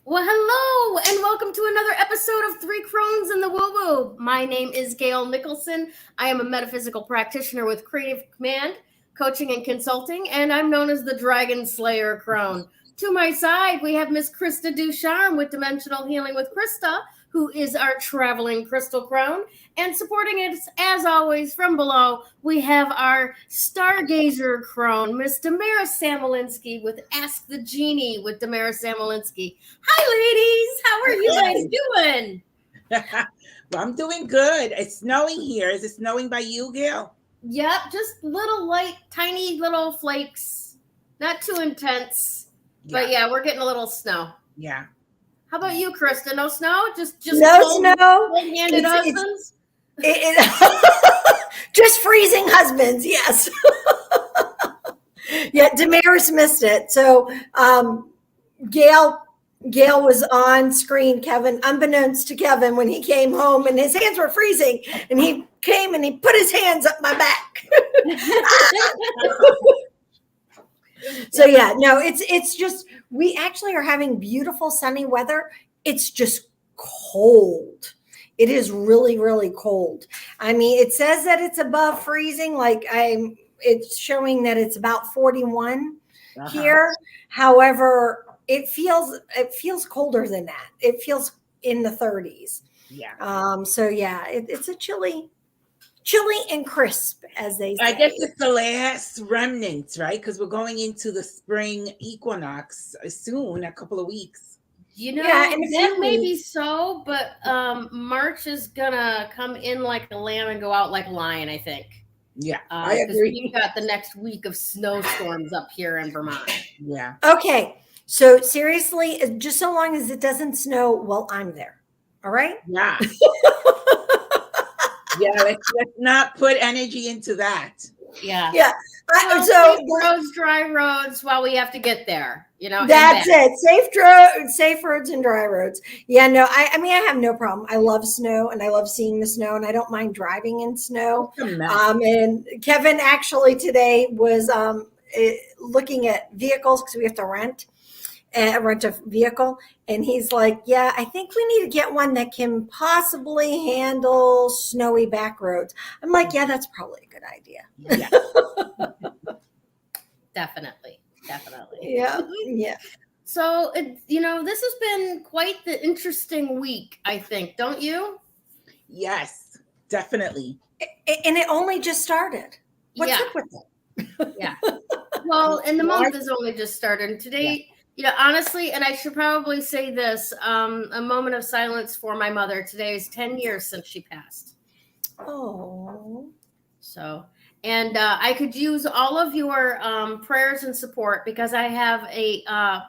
Well, hello, and welcome to another episode of 3CronesandtheWooWoo2. My name is Gayle Nicholson. I am a metaphysical practitioner with Creative Command, coaching and consulting, and I'm known as the Dragon Slayer Crone. To my side, we have Miss Krista Ducharme with Dimensional Healing with Krista, who is our traveling crystal crone. And supporting us, as always, from below, we have our stargazer crone, Miss Damaris Samolinski with Ask the Genie with Damaris Samolinski. Hi, ladies. How are you guys doing? Well, I'm doing good. It's snowing here. Is it snowing by you, Gail? Yep, just little light, tiny little flakes. Not too intense. But yeah, we're getting a little snow. Yeah. How about you, Krista? No snow? Just no snow. Cold-handed husbands? Just freezing husbands, yes. Yeah, Damaris missed it. So Gail was on screen, Kevin, unbeknownst to Kevin, when he came home and his hands were freezing, and he came and he put his hands up my back. So yeah, no, it's just, we actually are having beautiful sunny weather. It's just cold. It is really, really cold. I mean, it says that it's above freezing. It's showing that it's about 41 here. However, it feels colder than that. It feels in the 30s. Yeah. So yeah, it's a chilly and crisp, as they say. I guess it's the last remnants, right? Because we're going into the spring equinox soon, a couple of weeks. You know, that may be so, but March is gonna come in like a lamb and go out like a lion, I think. Yeah, I agree. We've got the next week of snowstorms up here in Vermont. Yeah. Okay, so seriously, just so long as it doesn't snow while I'm there. All right? Yeah. Yeah, let's not put energy into that. Yeah. Yeah. So dry roads while we have to get there. You know, that's it. Safe roads and dry roads. Yeah, no, I mean, I have no problem. I love snow and I love seeing the snow, and I don't mind driving in snow. And Kevin actually today was looking at vehicles because we have to rent a vehicle, and he's like, yeah, I think we need to get one that can possibly handle snowy back roads. I'm like, yeah, that's probably a good idea. Yeah. Definitely. Yeah. So, this has been quite the interesting week, I think, don't you? Yes, definitely. And it only just started. What's up with it? Yeah. Well, and the month has only just started. And today, honestly, and I should probably say this, a moment of silence for my mother. Today is 10 years since she passed. Oh. So, and I could use all of your prayers and support, because I have a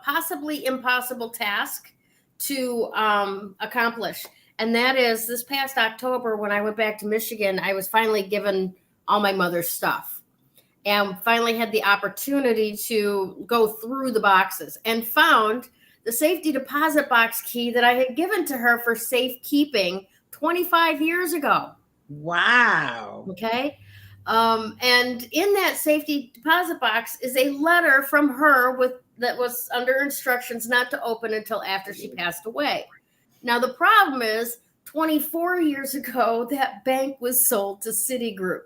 possibly impossible task to accomplish. And that is, this past October, when I went back to Michigan, I was finally given all my mother's stuff, and finally had the opportunity to go through the boxes and found the safety deposit box key that I had given to her for safekeeping 25 years ago. Wow. Okay. And in that safety deposit box is a letter from her that was under instructions not to open until after she passed away. Now, the problem is 24 years ago, that bank was sold to Citigroup.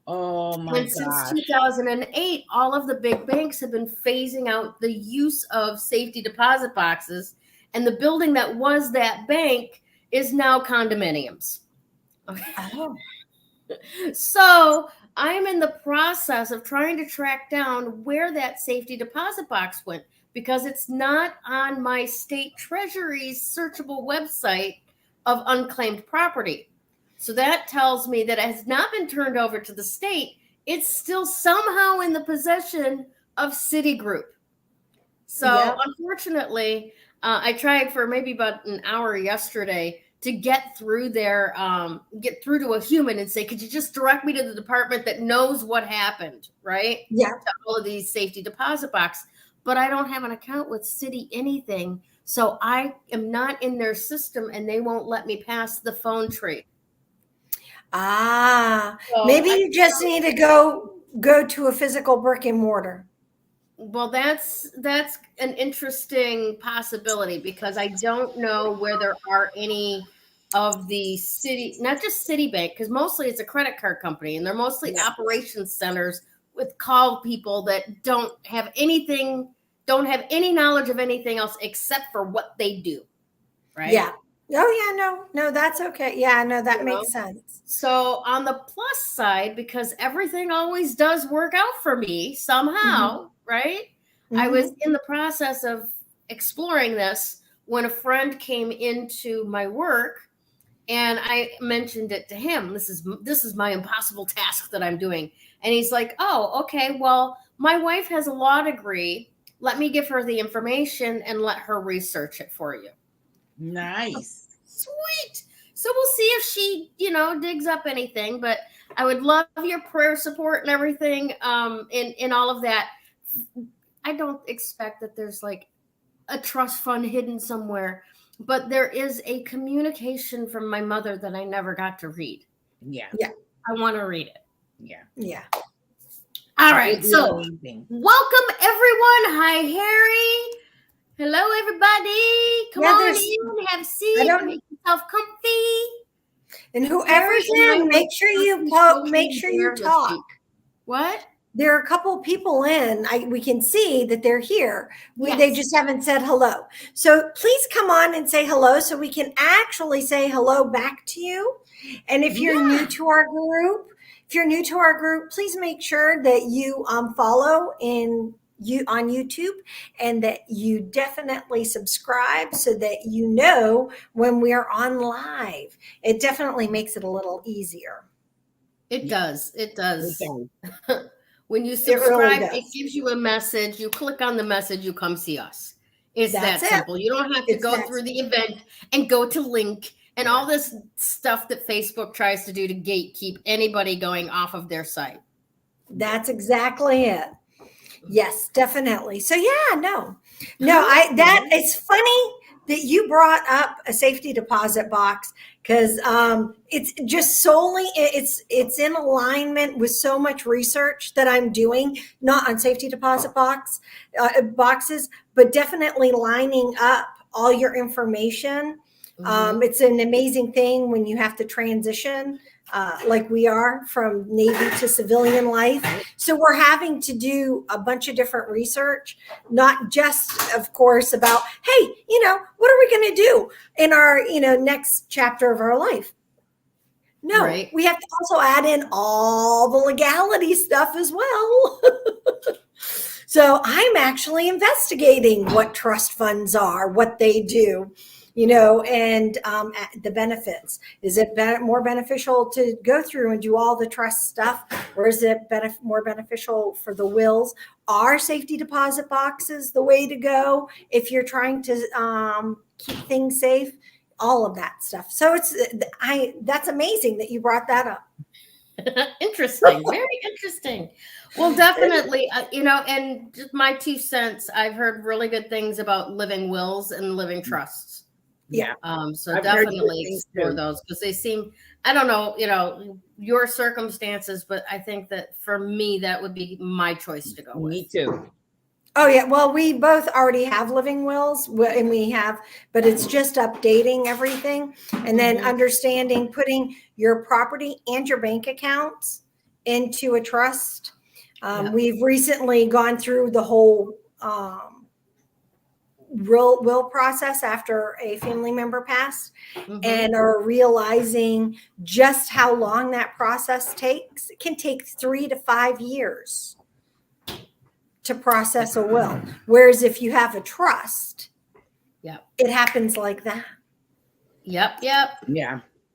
Oh my God. Since 2008, all of the big banks have been phasing out the use of safety deposit boxes, and the building that was that bank is now condominiums. Okay. Oh. So I'm in the process of trying to track down where that safety deposit box went, because it's not on my state treasury's searchable website of unclaimed property. So that tells me that it has not been turned over to the state. It's still somehow in the possession of Citigroup. So unfortunately, I tried for maybe about an hour yesterday to get through there, get through to a human and say, could you just direct me to the department that knows what happened, right? Yeah. To all of these safety deposit boxes. But I don't have an account with Citi anything. So I am not in their system, and they won't let me pass the phone tree. So maybe you just need to go to a physical brick and mortar. Well, that's an interesting possibility because I don't know where there are any of the city, not just Citibank, because mostly it's a credit card company and they're mostly operations centers with call people that don't have any knowledge of anything else except for what they do. Right? Yeah. Oh yeah, no, that's okay. Yeah, no, that makes sense. So on the plus side, because everything always does work out for me somehow, right? I was in the process of exploring this when a friend came into my work and I mentioned it to him. This is my impossible task that I'm doing. And he's like, "Oh, okay. Well, my wife has a law degree. Let me give her the information and let her research it for you." Nice. Sweet. So we'll see if she, digs up anything, but I would love your prayer support and everything in all of that. I don't expect that there's like a trust fund hidden somewhere, but there is a communication from my mother that I never got to read. Yeah. I want to read it. Yeah. All right. So welcome everyone. Hi, Harry. Hello, everybody. Come on in, have a seat, make yourself comfy. And whoever's in, make sure you talk. What? There are a couple of people in. We can see that they're here. They just haven't said hello. So please come on and say hello so we can actually say hello back to you. And if you're new to our group, please make sure that you follow on YouTube and that you definitely subscribe so that you know when we are on live. It definitely makes it a little easier. It does. When you subscribe, it gives you a message. You click on the message, you come see us. It's that simple. You don't have to go through the event and go to link and all this stuff that Facebook tries to do to gatekeep anybody going off of their site. That's exactly it. Yes, definitely. So it's funny that you brought up a safety deposit box because it's just solely it's in alignment with so much research that I'm doing, not on safety deposit boxes, but definitely lining up all your information. It's an amazing thing when you have to transition like we are from Navy to civilian life. So we're having to do a bunch of different research, not just, of course, about, hey, what are we going to do in our, next chapter of our life? No, we have to also add in all the legality stuff as well. So I'm actually investigating what trust funds are, what they do. And the benefits. Is it more beneficial to go through and do all the trust stuff, or is it more beneficial for the wills? Are safety deposit boxes the way to go if you're trying to keep things safe? All of that stuff. So that's amazing that you brought that up. Interesting. Very interesting. Well, definitely, and just my 2 cents, I've heard really good things about living wills and living trusts. Yeah. So I've definitely explore those because they seem, I don't know, your circumstances, but I think that for me, that would be my choice to go with. Me too. Oh yeah. Well, we both already have living wills and but it's just updating everything and then understanding, putting your property and your bank accounts into a trust. We've recently gone through the whole, will process after a family member passed and are realizing just how long that process takes. It can take 3 to 5 years to process a will. Whereas if you have a trust, it happens like that. Yep.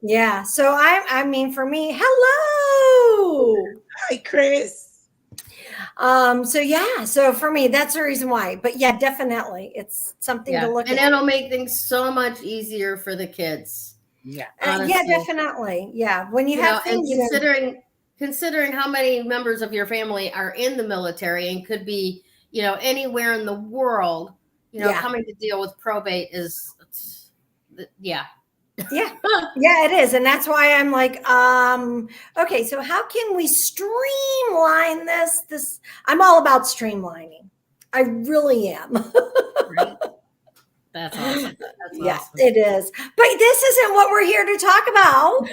Yeah. So I mean, for me, hello. Hi, Chris. So for me, that's the reason why. But yeah, definitely, it's something to look at. And it'll make things so much easier for the kids. Yeah. Yeah, definitely. Yeah. When you have things. And considering how many members of your family are in the military and could be, anywhere in the world, coming to deal with probate is, Yeah, it is. And that's why I'm like, okay, so how can we streamline this? I'm all about streamlining. I really am. Right? That's awesome. That's Yeah, awesome. it is. But this isn't what we're here to talk about.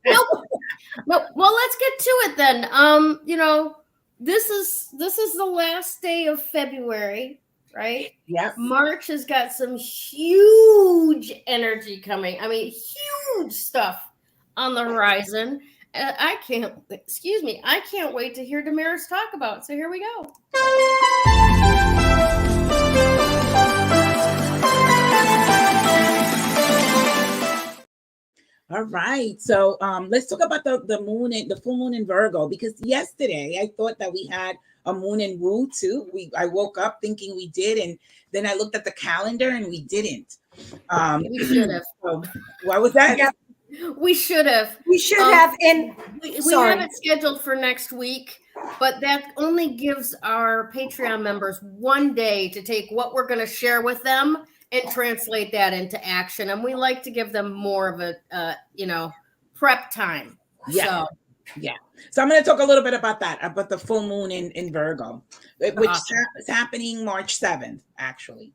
No, well, let's get to it then. This is the last day of February, right? Yep. March has got some huge energy coming. I mean, huge stuff on the horizon. I can't wait to hear Damaris talk about it. So here we go. All right. So let's talk about the moon and the full moon in Virgo, because yesterday I thought that we had a moon in Woo too. I woke up thinking we did, and then I looked at the calendar and we didn't. We should have. So what was that? Yep. We should have. We should have. And we sorry. have it scheduled for next week, but that only gives our Patreon members one day to take what we're going to share with them and translate that into action. And we like to give them more of a, prep time. Yeah. So I'm going to talk a little bit about that, about the full moon in Virgo, which is happening March 7th, actually.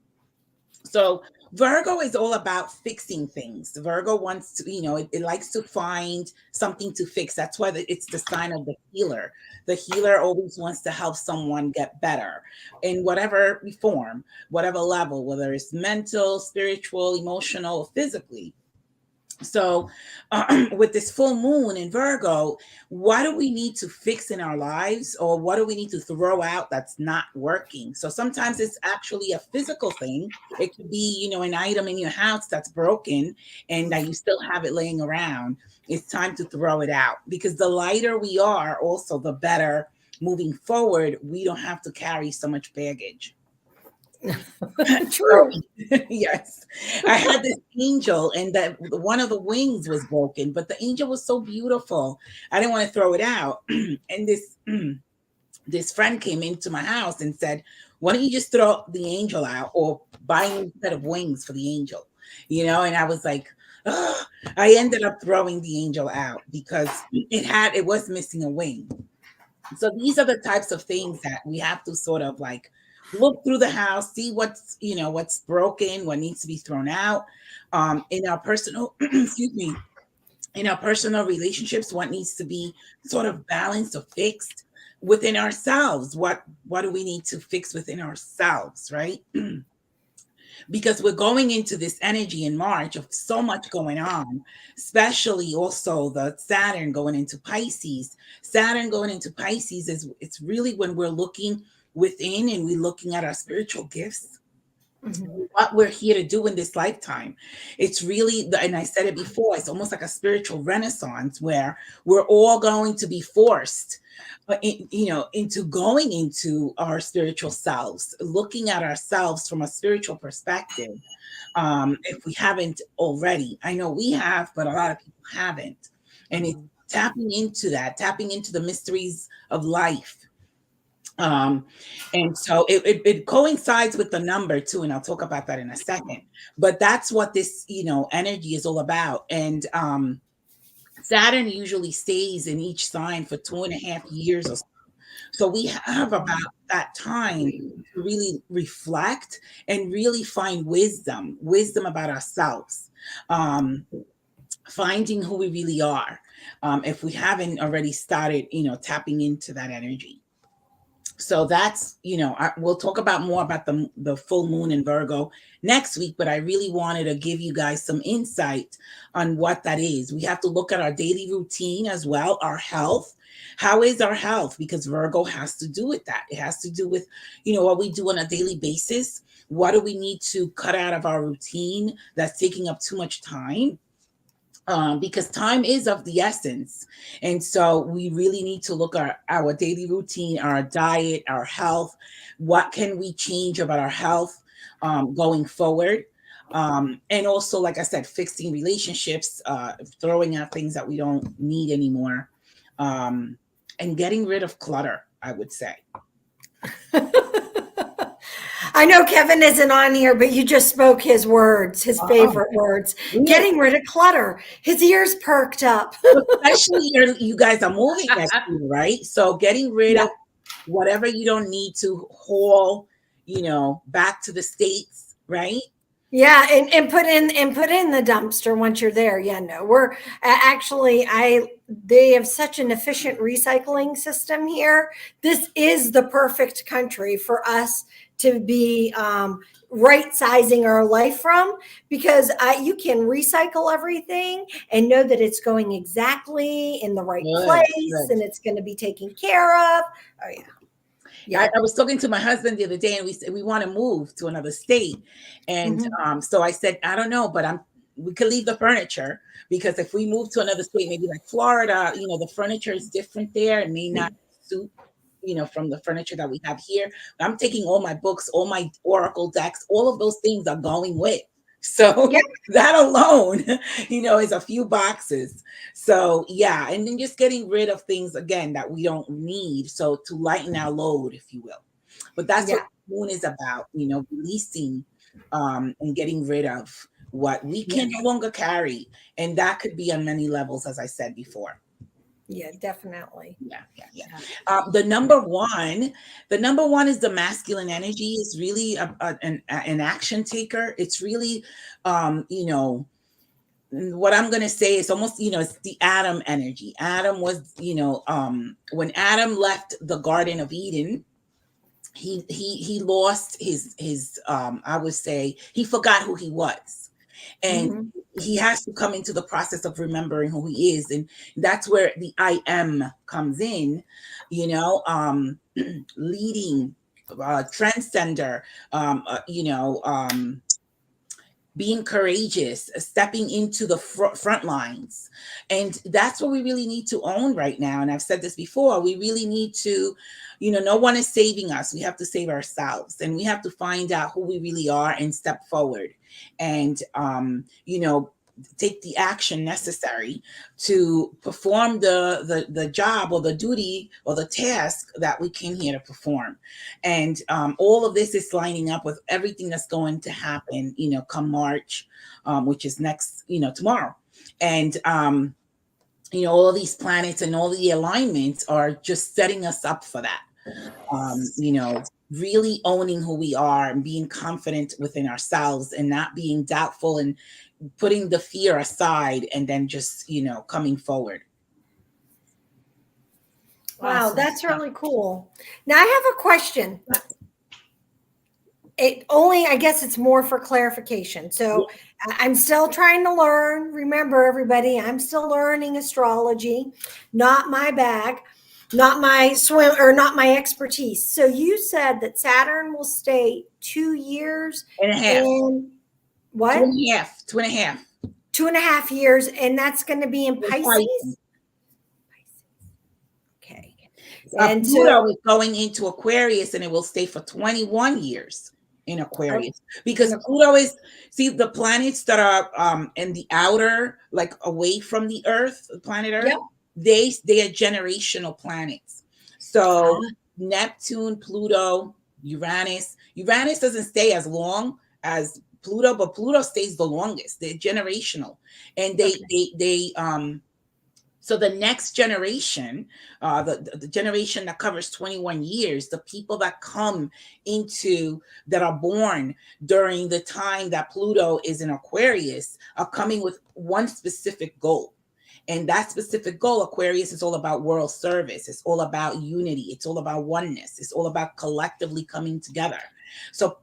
So Virgo is all about fixing things. Virgo wants to, it likes to find something to fix. That's why it's the sign of the healer. The healer always wants to help someone get better in whatever form, whatever level, whether it's mental, spiritual, emotional, or physically. So with this full moon in Virgo, what do we need to fix in our lives, or what do we need to throw out that's not working? So sometimes it's actually a physical thing. It could be, an item in your house that's broken and that you still have it laying around. It's time to throw it out, because the lighter we are, also the better moving forward. We don't have to carry so much baggage. True. Yes, I had this angel, and that one of the wings was broken, but the angel was so beautiful. I didn't want to throw it out. And this friend came into my house and said, "Why don't you just throw the angel out, or buy a new set of wings for the angel?" And I was like, oh. I ended up throwing the angel out because it was missing a wing. So these are the types of things that we have to sort of like look through the house, see what's broken, what needs to be thrown out. In our personal, in our personal relationships, what needs to be sort of balanced or fixed within ourselves. What do we need to fix within ourselves, right? Because we're going into this energy in March of so much going on, especially also the Saturn going into Pisces. Saturn going into Pisces it's really when we're looking within and we're looking at our spiritual gifts, what we're here to do in this lifetime. It's really, and I said it before, it's almost like a spiritual renaissance where we're all going to be forced into going into our spiritual selves, looking at ourselves from a spiritual perspective. If we haven't already, I know we have, but a lot of people haven't. And it's tapping into the mysteries of life. And so it coincides with the number too, and I'll talk about that in a second. But that's what this energy is all about. And Saturn usually stays in each sign for 2.5 years or so. So we have about that time to really reflect and really find wisdom about ourselves, finding who we really are, if we haven't already started tapping into that energy. So that's, we'll talk about more about the full moon in Virgo next week, but I really wanted to give you guys some insight on what that is. We have to look at our daily routine as well, our health. How is our health? Because Virgo has to do with that. It has to do with, what we do on a daily basis. What do we need to cut out of our routine that's taking up too much time? Because time is of the essence. And so we really need to look at our daily routine, our diet, our health. What can we change about our health going forward? And also, like I said, fixing relationships, throwing out things that we don't need anymore, and getting rid of clutter, I would say. I know Kevin isn't on here, but you just spoke his words, his favorite words. Yeah. Getting rid of clutter. His ears perked up. Especially you guys are moving next year, right? So getting rid of whatever you don't need to haul, back to the States, right? Yeah, and put in the dumpster once you're there. Yeah, no, we're actually they have such an efficient recycling system here. This is the perfect country for us to be right sizing our life from, because you can recycle everything and know that it's going exactly in the right place and it's going to be taken care of. Oh yeah. Yeah. I was talking to my husband the other day, and we said we want to move to another state, and so I said, I don't know, but we could leave the furniture, because if we move to another state, maybe like Florida, the furniture is different there and may not suit, from the furniture that we have here. But I'm taking all my books, all my oracle decks, all of those things are going with. So that alone, is a few boxes. So yeah, and then just getting rid of things again that we don't need. So to lighten our load, if you will. But that's what Moon is about, releasing and getting rid of what we can no longer carry. And that could be on many levels, as I said before. Yeah, definitely. Yeah. The number one is the masculine energy. Is really an action taker. It's really, what I'm going to say is almost, it's the Adam energy. Adam was, when Adam left the Garden of Eden, he lost his I would say he forgot who he was. And he has to come into the process of remembering who he is. And that's where the I am comes in, leading, transcender, being courageous, stepping into the front lines. And that's what we really need to own right now. And I've said this before, we really need to, no one is saving us. We have to save ourselves, and we have to find out who we really are and step forward and, take the action necessary to perform the job or the duty or the task that we came here to perform. And all of this is lining up with everything that's going to happen, come March, which is next, tomorrow. And, all of these planets and all the alignments are just setting us up for that. Really owning who we are and being confident within ourselves and not being doubtful and putting the fear aside, and then just, coming forward. Wow, that's really cool. Now I have a question. I guess it's more for clarification. So I'm still trying to learn. Remember, everybody, I'm still learning astrology, not my bag, not my swim, or not my expertise. So you said that Saturn will stay 2 years and a half. What? 2.5. 2.5 years, and that's going to be in Pisces. Okay. And Pluto is going into Aquarius, and it will stay for 21 years in Aquarius, because Pluto is, the planets that are in the outer, like away from the Earth, planet Earth. Yep. They are generational planets. So Neptune, Pluto, Uranus doesn't stay as long as Pluto, but Pluto stays the longest. They're generational, and so the next generation, the generation that covers 21 years, the people that are born during the time that Pluto is in Aquarius are coming with one specific goal. And that specific goal, Aquarius, is all about world service. It's all about unity. It's all about oneness. It's all about collectively coming together. So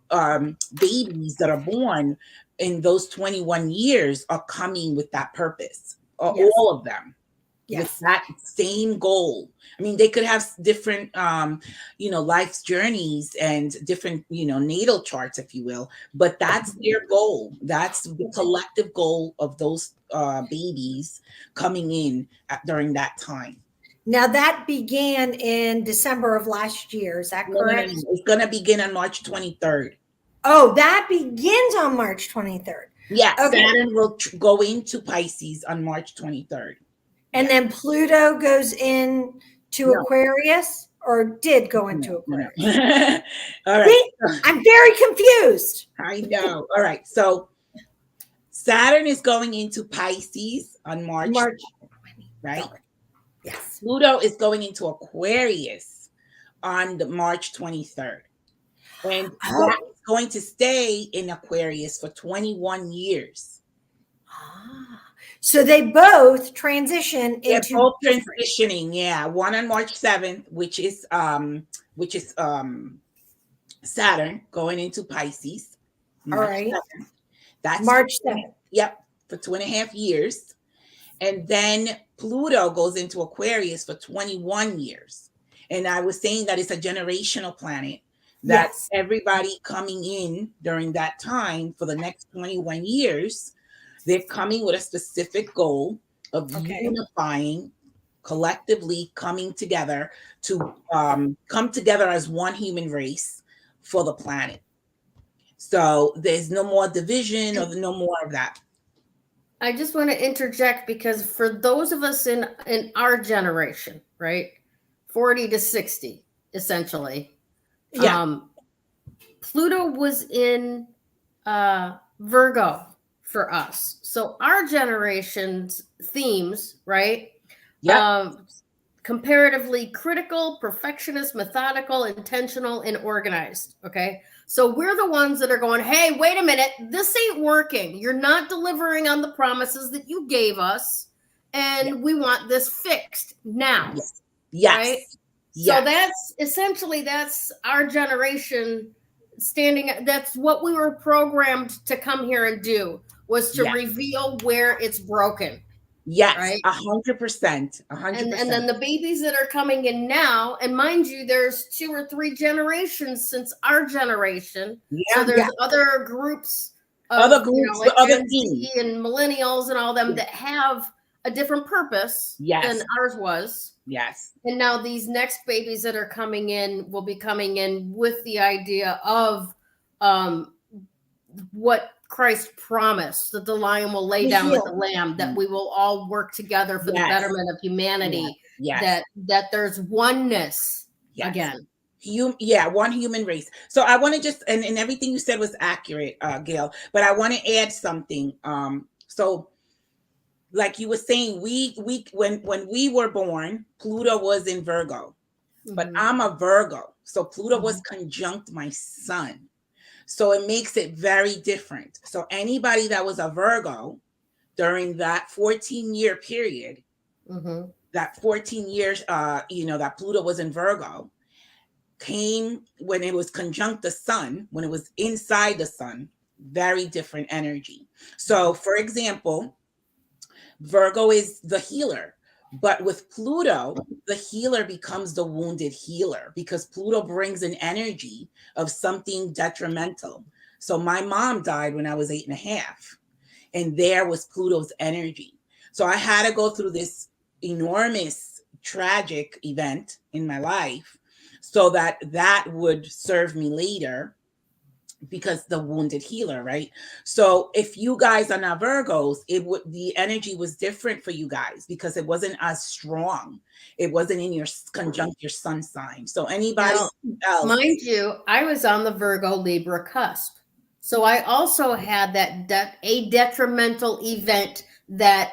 babies that are born in those 21 years are coming with that purpose, all of them. With that same goal. I mean, they could have different, life's journeys and different, natal charts, if you will, but that's their goal. That's the collective goal of those babies coming in during that time. Now that began in December of last year. Is that correct? No. It's going to begin on March 23rd. Oh, that begins on March 23rd. Yeah. Okay. Saturn will go into Pisces on March 23rd. And then Pluto goes into Aquarius, or did go into Aquarius? All right. See, I'm very confused. I know. All right. So Saturn is going into Pisces on March, right? Yes. Pluto is going into Aquarius on the March 23rd. And Oh. that's going to stay in Aquarius for 21 years. So they both transition They're into both different. transitioning, yeah. One on March 7th, which is Saturn going into Pisces. All right. 7th. That's March 7th. Yep, for 2.5 years. And then Pluto goes into Aquarius for 21 years. And I was saying that it's a generational planet, that Yes. everybody coming in during that time for the next 21 years, they're coming with a specific goal of unifying, collectively coming together to come together as one human race for the planet. So there's no more division or no more of that. I just want to interject because for those of us in our generation, right, 40 to 60, essentially, Pluto was in Virgo for us. So our generation's themes, right? Yeah. Comparatively critical, perfectionist, methodical, intentional, and organized. Okay. So we're the ones that are going, hey, wait a minute, this ain't working. You're not delivering on the promises that you gave us. And we want this fixed now. Yes. Right? Yes. So that's essentially, that's our generation standing. That's what we were programmed to come here and do, was to reveal where it's broken. Yes, right? 100%. 100%. And then the babies that are coming in now, and mind you, there's 2 or 3 generations since our generation. So there's other groups, other Gen Z and millennials and all them that have a different purpose than ours was. Yes. And now these next babies that are coming in will be coming in with the idea of what Christ promised, that the lion will lay down with the lamb, that we will all work together for the betterment of humanity, that there's oneness again. One human race. So I want to just, and everything you said was accurate, Gayle, but I want to add something. So like you were saying, when we were born, Pluto was in Virgo, but I'm a Virgo. So Pluto was conjunct my sun. So it makes it very different. So anybody that was a Virgo during that 14-year period, that 14 years, that Pluto was in Virgo, came when it was conjunct the sun, when it was inside the sun, very different energy. So for example, Virgo is the healer. But with Pluto, the healer becomes the wounded healer, because Pluto brings an energy of something detrimental. So my mom died when I was 8.5, and there was Pluto's energy. So I had to go through this enormous tragic event in my life so that would serve me later, because the wounded healer, right? So if you guys are not Virgos, the energy was different for you guys, because it wasn't as strong. It wasn't in your conjunct your sun sign. So anybody else, mind you, I was on the Virgo Libra cusp, so I also had a detrimental event that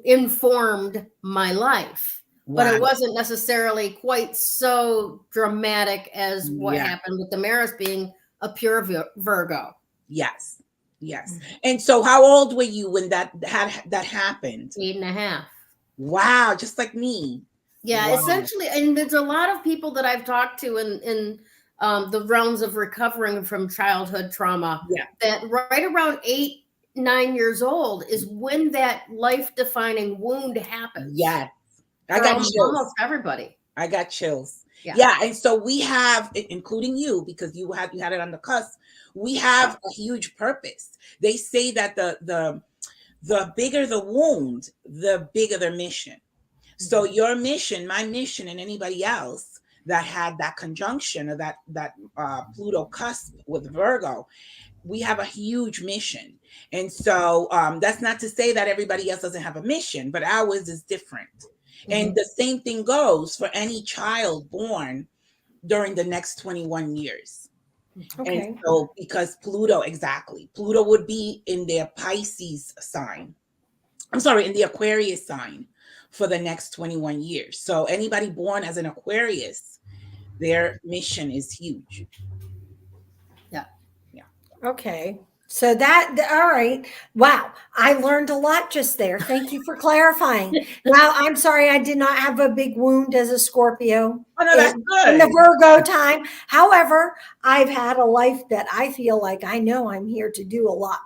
informed my life. But it wasn't necessarily quite so dramatic as what happened with Damaris being a pure Virgo. Yes. And so how old were you when that happened? 8.5. Wow, just like me. Yeah, essentially. And there's a lot of people that I've talked to in the realms of recovering from childhood trauma, that right around 8-9 years old is when that life-defining wound happens. Yes. I got chills. Almost everybody. I got chills. Yeah. And so we have, including you, because you had it on the cusp, we have a huge purpose. They say that the bigger the wound, the bigger the mission. So your mission, my mission, and anybody else that had that conjunction or that Pluto cusp with Virgo, we have a huge mission. And so that's not to say that everybody else doesn't have a mission, but ours is different. And the same thing goes for any child born during the next 21 years. And so because Pluto would be in their Pisces sign. I'm sorry, in the Aquarius sign for the next 21 years. So anybody born as an Aquarius their mission is huge. Yeah. Yeah. Okay. So all right. Wow. I learned a lot just there. Thank you for clarifying. Now, I'm sorry I did not have a big wound as a Scorpio Oh, no, that's in the good. Virgo time. However, I've had a life that I feel like I know I'm here to do a lot.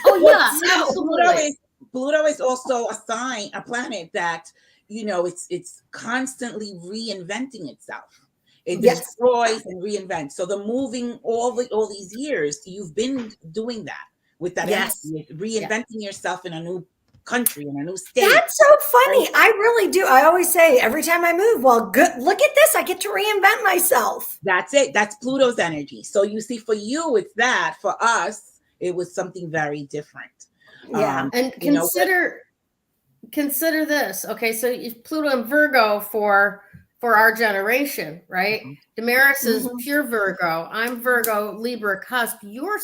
Oh yeah, So absolutely. Pluto is also a planet that, it's constantly reinventing itself. It Yes. destroys and reinvents. So the moving all these years, you've been doing that with that Yes. energy, reinventing yourself in a new country, in a new state. That's so funny. I really do. I always say every time I move, well, good. Look at this. I get to reinvent myself. That's it. That's Pluto's energy. So you see, for you, it's that. For us, it was something very different. Yeah. And consider this. Okay, so Pluto and Virgo for our generation, right? Damaris is pure Virgo. I'm Virgo, Libra cusp. You're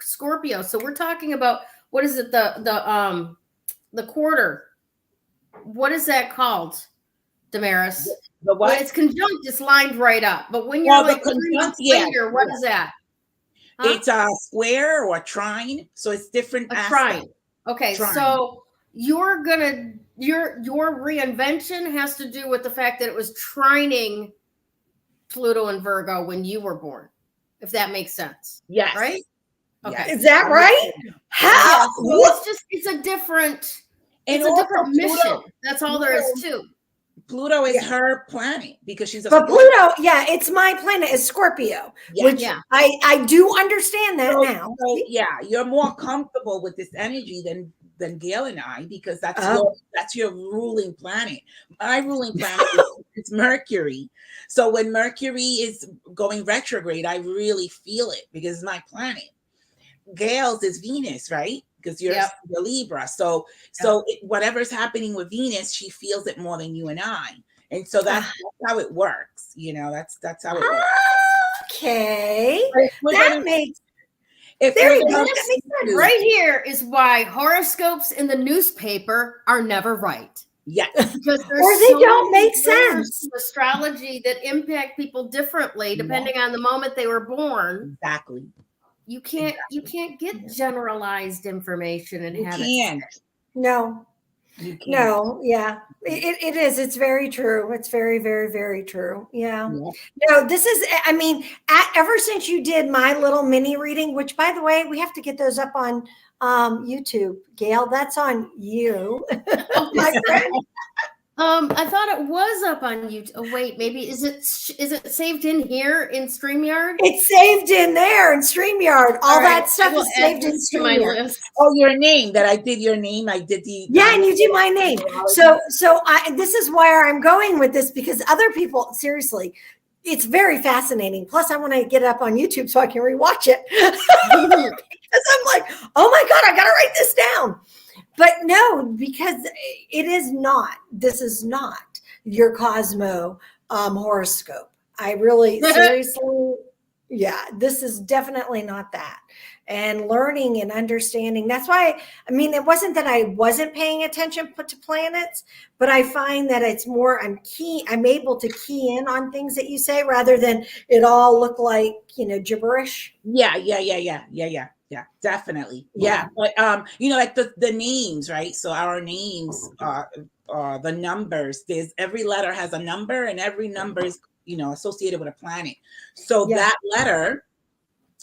Scorpio. So we're talking about, what is it? The quarter. What is that called, Damaris? The what? When it's conjunct, it's lined right up. But when you're like 3 months later, what is that? Huh? It's a square or a trine. So it's different. A trine. Okay, so your reinvention has to do with the fact that it was trining Pluto and Virgo when you were born, if that makes sense. Yes. Right? Okay. Is that right? How? Yeah, so it's a different mission. That's all there is to. Pluto is her planet because she's But Pluto, it's my planet is Scorpio, which I do understand that now. So, you're more comfortable with this energy than Gayle and I, because that's your ruling planet. My ruling planet is Mercury. So when Mercury is going retrograde, I really feel it because it's my planet. Gayle's is Venus, right? Because you're the Libra. So whatever's happening with Venus, she feels it more than you and I. And so that's how it works. That's how it works. Okay. That makes sense. Right here is why horoscopes in the newspaper are never right. Yes. Because or they don't make sense. Astrology that impact people differently depending on the moment they were born. Exactly. You can't get generalized information and have it. No. No, it is. It's very true. It's very, very, very true. Yeah. No, this is, ever since you did my little mini reading, which by the way, we have to get those up on YouTube. Gayle, that's on you. My friend. I thought it was up on YouTube. Oh, wait, maybe is it saved in here in StreamYard? It's saved in there in StreamYard. All that stuff is saved in StreamYard. Oh, your name that I did your name. I did the and you do my name. So this is where I'm going with this, because other people, seriously, it's very fascinating. Plus, I want to get it up on YouTube so I can rewatch it. Because I'm like, oh my God, I got to write this down. But no, because this is not your Cosmo horoscope. I really, seriously, this is definitely not that. And learning and understanding. That's why, it wasn't that I wasn't paying attention to planets, but I find that it's more, I'm able to key in on things that you say rather than it all look like, gibberish. Yeah, definitely. Yeah. But like the names, right? So our names are the numbers. Every letter has a number, and every number is, associated with a planet. So that letter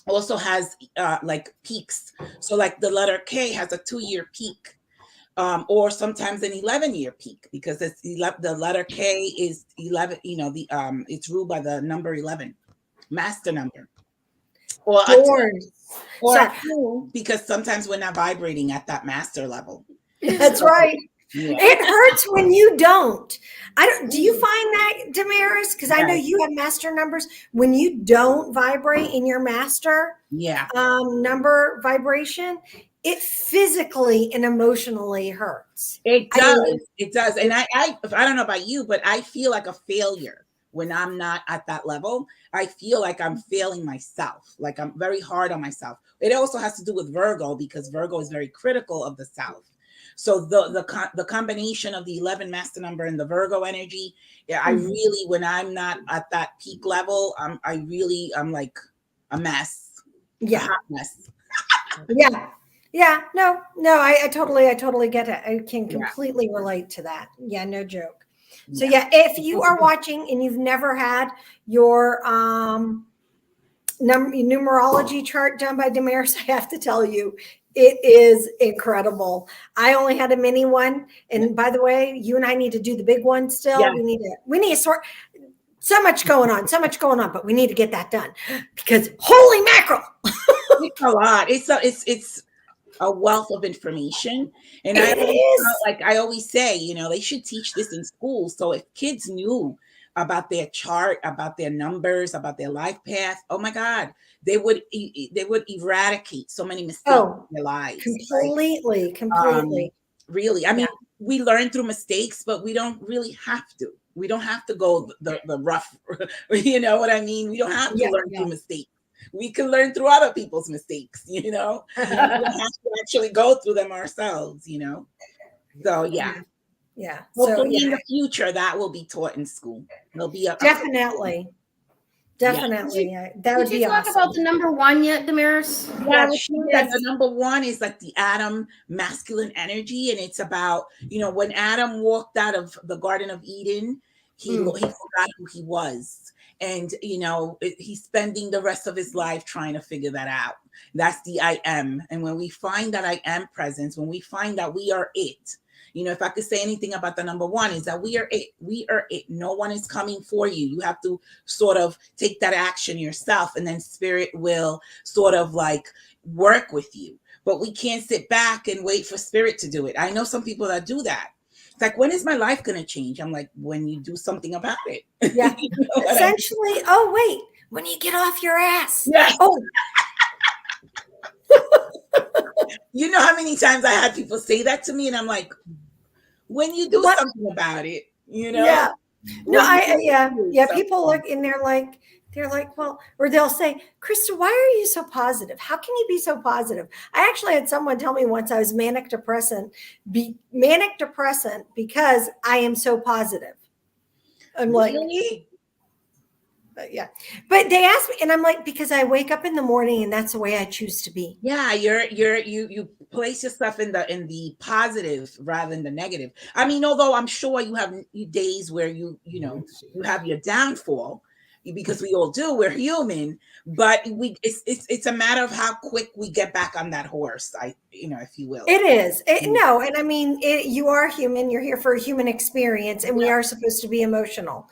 also has like peaks. So like the letter K has a 2-year peak. Or sometimes an 11-year peak, because it's the letter K is 11, it's ruled by the number 11, master number. Or a 2, because sometimes we're not vibrating at that master level. That's right. Yeah. It hurts when you don't. Do you find that, Damaris? Because I know you have master numbers. When you don't vibrate in your master number vibration, it physically and emotionally hurts. It does. It does. And I don't know about you, but I feel like a failure when I'm not at that level. I feel like I'm failing myself. Like I'm very hard on myself. It also has to do with Virgo, because Virgo is very critical of the self. So the combination of the 11 master number and the Virgo energy, yeah, I really, when I'm not at that peak level, I'm like a mess. Yeah. A hot mess. Yeah. No, I totally get it. I can completely relate to that. Yeah, no joke. So if you are watching and you've never had your numerology chart done by Damaris, I have to tell you, it is incredible. I only had a mini one, and by the way, you and I need to do the big one still. Yeah. We need to sort. So much going on, but we need to get that done because holy mackerel. It's a lot. It's a wealth of information. And I always say, you know, they should teach this in school. So if kids knew about their chart, about their numbers, about their life path, oh my God, they would eradicate so many mistakes in their lives. Completely. Really. I mean, we learn through mistakes, but we don't really have to. We don't have to go the rough, you know what I mean? We don't have to learn through mistakes. We can learn through other people's mistakes, you know? We don't have to actually go through them ourselves, you know? So, yeah. Hopefully in the future, that will be taught in school. There'll be definitely. That would be awesome. Did you talk about the number one yet, Damaris? Yeah, the number one is like the Adam masculine energy. And it's about, you know, when Adam walked out of the Garden of Eden, he forgot who he was. And, you know, he's spending the rest of his life trying to figure that out. That's the I am. And when we find that I am presence, when we find that we are it, you know, if I could say anything about the number one is that we are it. We are it. No one is coming for you. You have to sort of take that action yourself, and then spirit will sort of like work with you. But we can't sit back and wait for spirit to do it. I know some people that do that. It's like, when is my life going to change? I'm like, when you do something about it. Yeah. You know essentially, wait, when you get off your ass. Yeah. You know how many times I had people say that to me, and I'm like, when you do something about it, you know? Yeah. No, people look and they're like, well, or they'll say, Krista, why are you so positive? How can you be so positive? I actually had someone tell me once I was manic depressant because I am so positive. I'm like, really? But they asked me, and I'm like, because I wake up in the morning and that's the way I choose to be. Yeah, you place yourself in the positive rather than the negative. I mean, although I'm sure you have days where you have your downfall, because we all do. We're human, but it's a matter of how quick we get back on that horse. If you will. It is. No, and I mean, you are human. You're here for a human experience, and we are supposed to be emotional.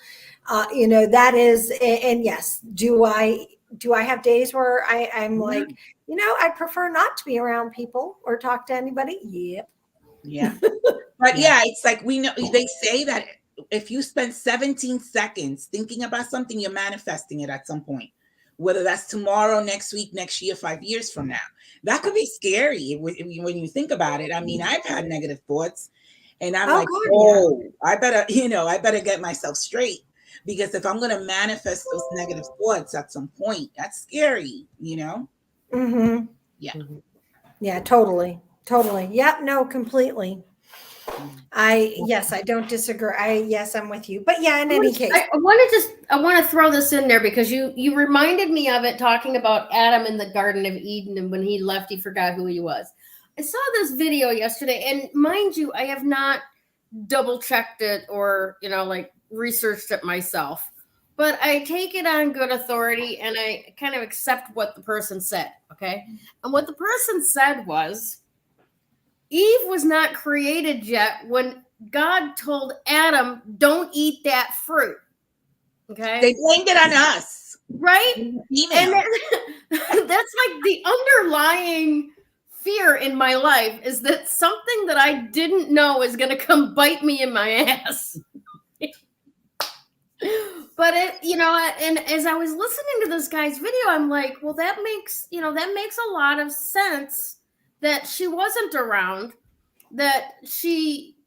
That is, and yes, do I have days where I'm like, I prefer not to be around people or talk to anybody? Yep. Yeah. But it's like, we know, they say that if you spend 17 seconds thinking about something, you're manifesting it at some point, whether that's tomorrow, next week, next year, 5 years from now. That could be scary when you think about it. I mean, I've had negative thoughts, and I'm I better get myself straight. Because if I'm going to manifest those negative thoughts at some point, that's scary, Mm-hmm. Yeah. Yeah, totally. Yep. No, completely. I don't disagree. I'm with you. But yeah, in any case. I want to throw this in there because you reminded me of it, talking about Adam in the Garden of Eden, and when he left, he forgot who he was. I saw this video yesterday, and mind you, I have not double checked it or, researched it myself, but I take it on good authority and I kind of accept what the person said. Okay. And what the person said was, Eve was not created yet when God told Adam, don't eat that fruit. Okay. They blamed it on us. Right. And that's like the underlying fear in my life, is that something that I didn't know is going to come bite me in my ass. But and as I was listening to this guy's video, I'm like, well, that makes a lot of sense that she wasn't around, that she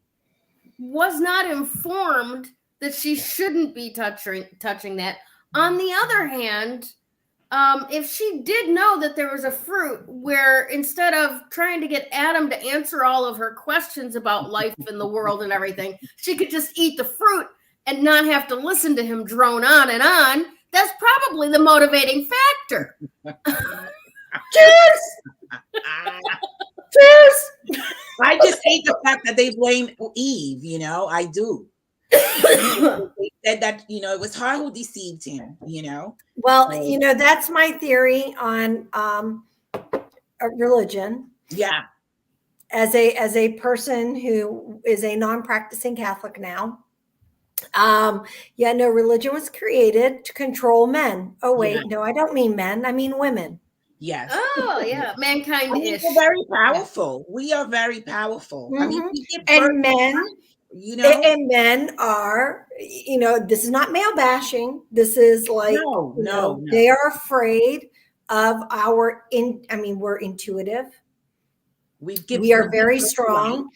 was not informed that she shouldn't be touching that. On the other hand, if she did know that there was a fruit where instead of trying to get Adam to answer all of her questions about life and the world and everything, she could just eat the fruit and not have to listen to him drone on and on, that's probably the motivating factor. Cheers! Cheers! I just hate the fact that they blame Eve, I do. They said that, it was her who deceived him, Well, that's my theory on religion. Yeah. As a person who is a non-practicing Catholic now, religion was created to control men. Oh, wait, no, I don't mean men. I mean women. Yes. Oh, yeah. Mankind-ish. We're very powerful. We are very powerful. Mm-hmm. I mean, we give and men, and men are, this is not male bashing. This is like, no. They are afraid of we're intuitive. We are very strong.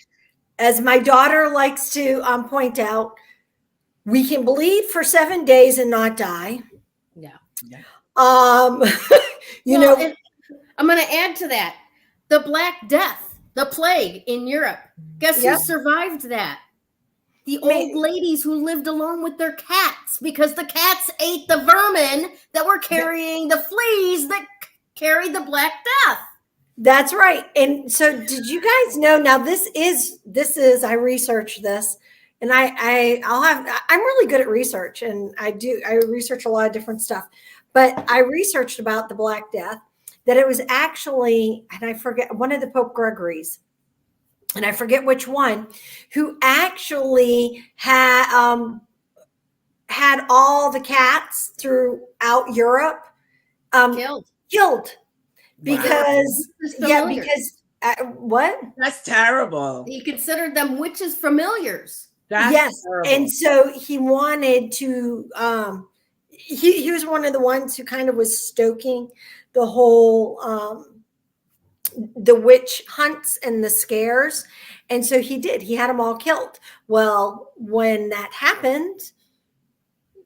As my daughter likes to point out, we can bleed for 7 days and not die. Yeah. I'm going to add to that. The Black Death, the plague in Europe. Guess who survived that? The old ladies who lived alone with their cats, because the cats ate the vermin that were carrying the fleas that carried the Black Death. That's right. And so did you guys know, now this is, I researched this, and I'm really good at research, and I research a lot of different stuff, but I researched about the Black Death, that it was actually, and I forget, one of the Pope Gregory's, and I forget which one, who actually had all the cats throughout Europe killed. Because, what? That's terrible. He considered them witches' familiars. Yes. Terrible. And so he wanted to, he was one of the ones who kind of was stoking the whole, the witch hunts and the scares. And so he had them all killed. Well, when that happened,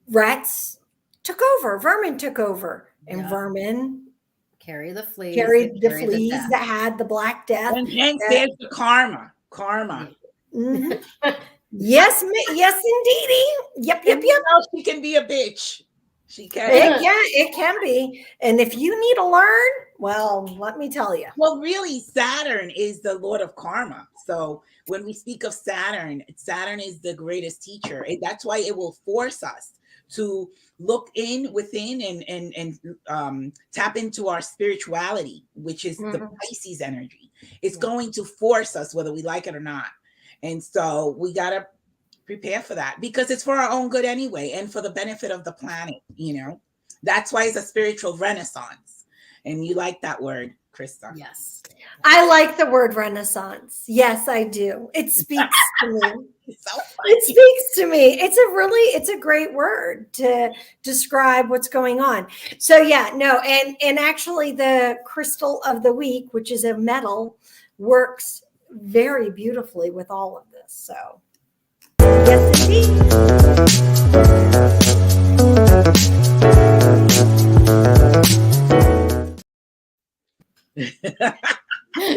rats took over, vermin took over, and vermin carried the fleas that had the Black Death. And hence there's the karma. Mm-hmm. Yes, indeedy. Yep. She can be a bitch. She can. It can be. And if you need to learn, well, let me tell you. Well, really, Saturn is the Lord of karma. So when we speak of Saturn is the greatest teacher. That's why it will force us to look within and tap into our spirituality, which is the Pisces energy. It's going to force us whether we like it or not. And so we got to prepare for that, because it's for our own good anyway, and for the benefit of the planet. That's why it's a spiritual renaissance. And you like that word, Krista? Yes. I like the word renaissance. Yes, I do. It speaks to me. It speaks to me. It's a great word to describe what's going on. So and actually the crystal of the week, which is a metal, works very beautifully with all of this. So yes, indeed.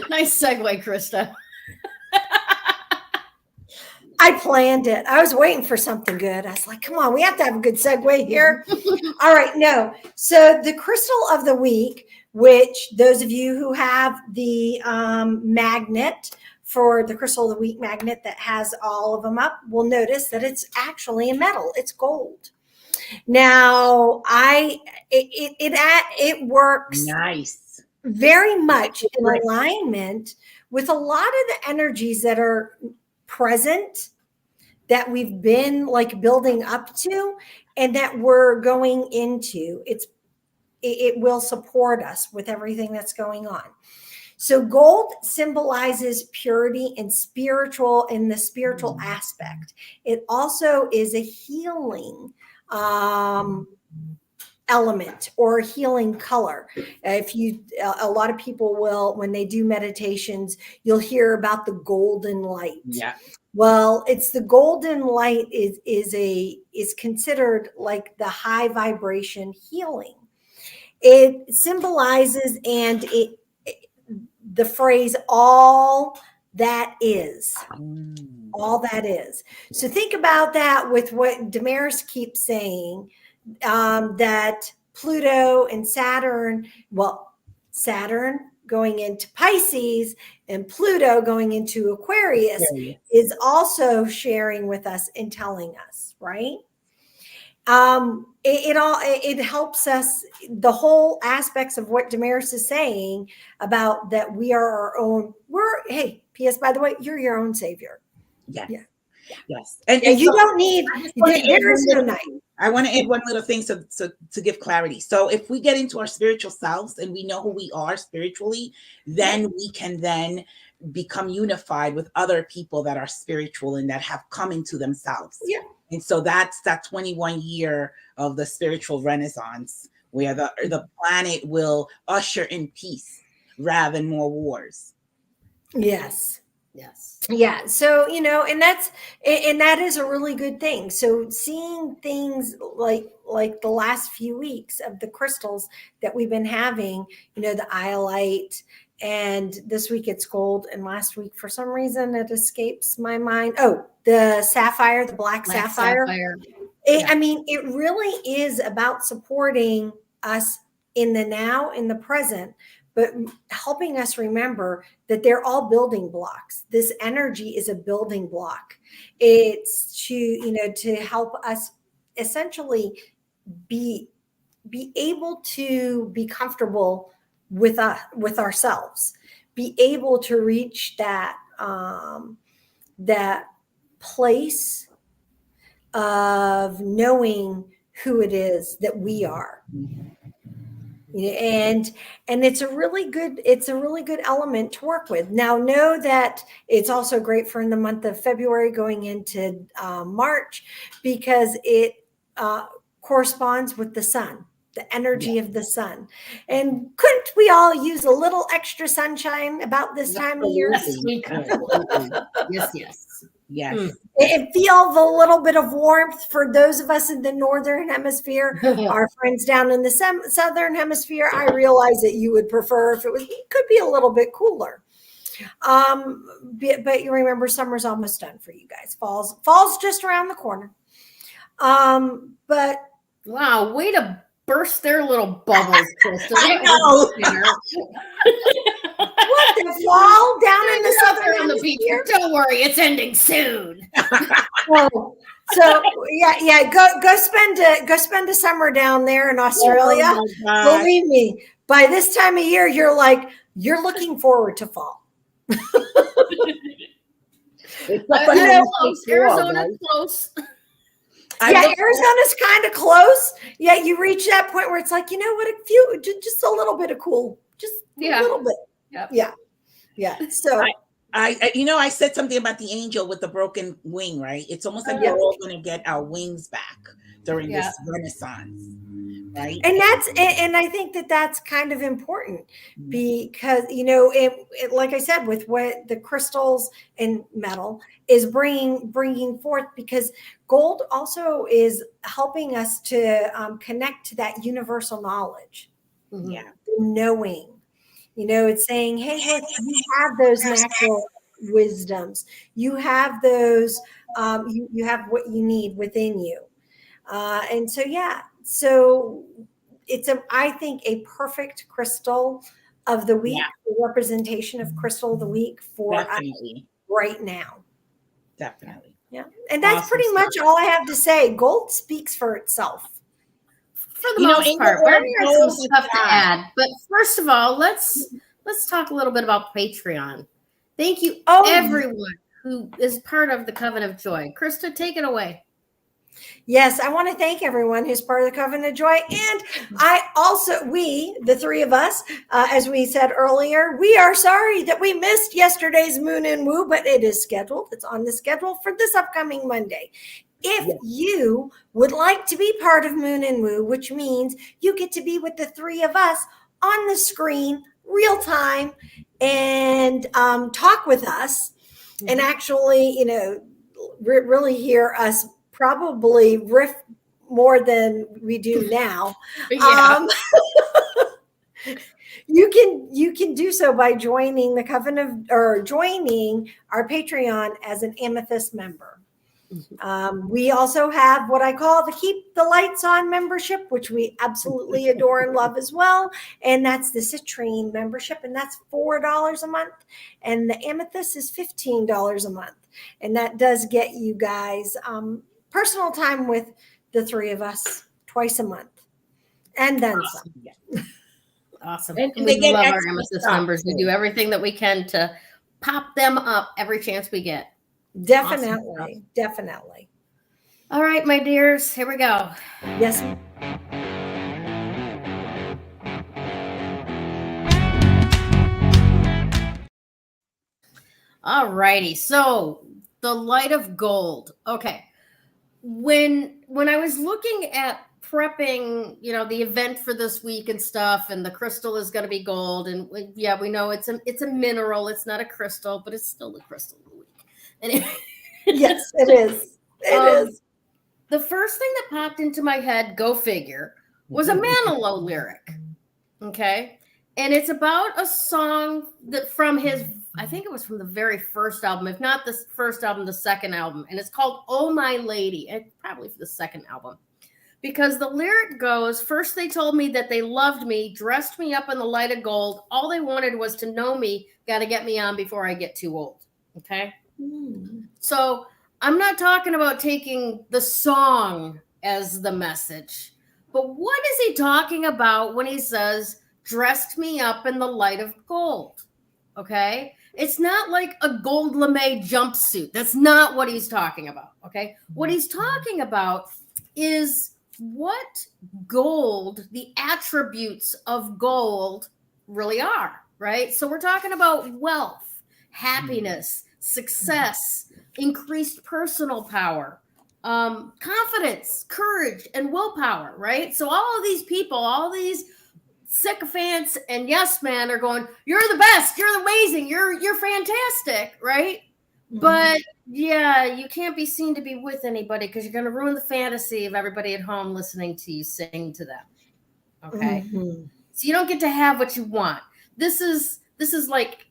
Nice segue, Krista. I planned it. I was waiting for something good. I was like, come on, we have to have a good segue here. All right, no. So the crystal of the week, which those of you who have the magnet for the crystal of the week magnet that has all of them up will notice that it's actually a metal. It's gold. Now, it works nice, very much in alignment with a lot of the energies that are present, that we've been like building up to, and that we're going into. It will support us with everything that's going on. So gold symbolizes purity and in the spiritual aspect. It also is a healing element or healing color. A lot of people will, when they do meditations, you'll hear about the golden light. Yeah. Well, it's the golden light is considered like the high vibration healing. it symbolizes the phrase all that is. All that is. So think about that with what Damaris keeps saying, that Pluto and Saturn, Saturn going into Pisces and Pluto going into Aquarius is also sharing with us and telling us, right? It helps us, the whole aspects of what Damaris is saying about that we are our own. Hey, P.S. by the way, you're your own savior. Yes. Yeah. Yes. And you so don't need, there is no night. I want to add one little thing to give clarity. So if we get into our spiritual selves and we know who we are spiritually, then we can then become unified with other people that are spiritual and that have come into themselves. Yeah. And so that's that 21 year of the spiritual renaissance where the planet will usher in peace rather than more wars. Yes. Yes. Yeah. So, and that is a really good thing. So seeing things like the last few weeks of the crystals that we've been having, the iolite, and this week it's gold, and last week for some reason it escapes my mind. Oh, the sapphire, the black sapphire. I mean, it really is about supporting us in the now, in the present, but helping us remember that they're all building blocks. This energy is a building block. It's to help us essentially be able to be comfortable with ourselves, be able to reach that place of knowing who it is that we are. And it's a really good element to work with. Now, know that it's also great for in the month of February going into March, because it corresponds with the sun, the energy of the sun. And couldn't we all use a little extra sunshine about this time of year? Yes, we could. Yes. And feel the little bit of warmth for those of us in the northern hemisphere. Our friends down in the southern hemisphere, I realize that you would prefer if it could be a little bit cooler. But you remember, summer's almost done for you guys. Fall's just around the corner. But wow, way to burst their little bubbles, Krista. I know. What, the fall down in the southern hemisphere? Don't worry, it's ending soon. So yeah, go spend a summer down there in Australia. Oh, believe me, by this time of year, you're looking forward to fall. Arizona's close. Arizona's kind of close. Yeah, you reach that point where it's like, what, just a little bit of cool, just a little bit. Yep. Yeah. So I said something about the angel with the broken wing, right? It's almost like we're all going to get our wings back during this renaissance, right? And I think that's kind of important, because like I said, with what the crystals and metal is bringing forth, because gold also is helping us to connect to that universal knowledge, knowing. It's saying, hey, look, you have those natural wisdoms. You have those, you have what you need within you. And so it's I think a perfect crystal of the week, the representation of crystal of the week for us right now. Definitely. Yeah. And that's pretty much all I have to say. Gold speaks for itself. For the most part, but I have some stuff to add. But first of all, let's talk a little bit about Patreon. Thank you, everyone who is part of the Coven of Joy. Krista, take it away. Yes, I want to thank everyone who's part of the Coven of Joy. And we, the three of us, as we said earlier, we are sorry that we missed yesterday's Moon and Woo, but it is scheduled. It's on the schedule for this upcoming Monday. If you would like to be part of Moon and Woo, which means you get to be with the three of us on the screen, real time, and talk with us, and actually, really hear us probably riff more than we do now. Yeah. You can do so by joining the Coven or joining our Patreon as an Amethyst member. We also have what I call the Keep the Lights On membership, which we absolutely adore and love as well. And that's the Citrine membership, and that's $4 a month. And the Amethyst is $15 a month. And that does get you guys personal time with the three of us twice a month. And then some. Yeah. Awesome. And we they love get our Amethyst members. We do everything that we can to pop them up every chance we get. Definitely. Awesome. Definitely. All right, my dears, here we go. Yes. All righty. So the light of gold. Okay. When I was looking at prepping, the event for this week and stuff, and the crystal is going to be gold, and yeah, we know it's a mineral. It's not a crystal, but it's still the crystal of the week. Anyway. Yes, it is. It is. The first thing that popped into my head, go figure, was a Manilow lyric. Okay. And it's about a song that from his, I think it was from the very first album, if not the first album, the second album. And it's called Oh My Lady. And probably for the second album. Because the lyric goes, first they told me that they loved me, dressed me up in the light of gold. All they wanted was to know me, got to get me on before I get too old. Okay. So I'm not talking about taking the song as the message, but what is he talking about when he says, dressed me up in the light of gold? Okay. It's not like a gold lame jumpsuit. That's not what he's talking about. Okay. What he's talking about is what gold, the attributes of gold really are, right? So we're talking about wealth, happiness, success, increased personal power, confidence, courage, and willpower, right? So all of these people, all these sycophants and yes man are going, you're the best, you're amazing, you're fantastic, right? But yeah, you can't be seen to be with anybody because you're going to ruin the fantasy of everybody at home listening to you sing to them. Okay. So you don't get to have what you want. This is like,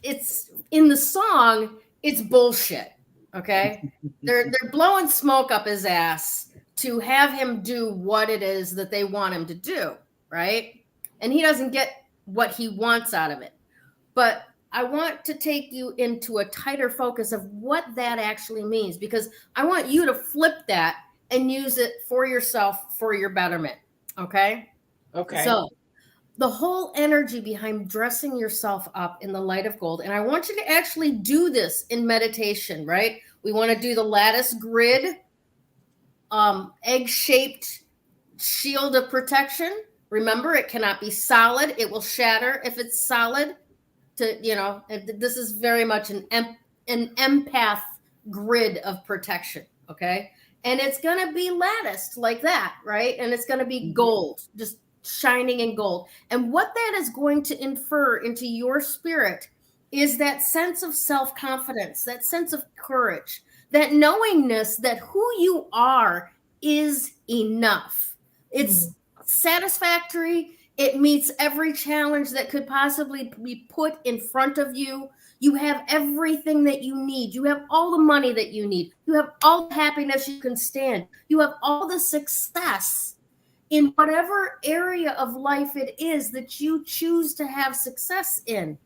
it's in the song, it's bullshit. Okay. They're blowing smoke up his ass to have him do what it is that they want him to do. Right. And he doesn't get what he wants out of it. But I want to take you into a tighter focus of what that actually means, because I want you to flip that and use it for yourself, for your betterment. Okay. Okay. So the whole energy behind dressing yourself up in the light of gold. And I want you to actually do this in meditation, right? We want to do the lattice grid, egg-shaped shield of protection. Remember, it cannot be solid. It will shatter if it's solid. This is very much an empath grid of protection. Okay. And it's going to be latticed like that, right? And it's going to be gold, just shining in gold. And what that is going to infer into your spirit is that sense of self-confidence, that sense of courage, that knowingness that who you are is enough. It's satisfactory. It meets every challenge that could possibly be put in front of you. You have everything that you need. You have all the money that you need. You have all the happiness you can stand. You have all the success in whatever area of life it is that you choose to have success in.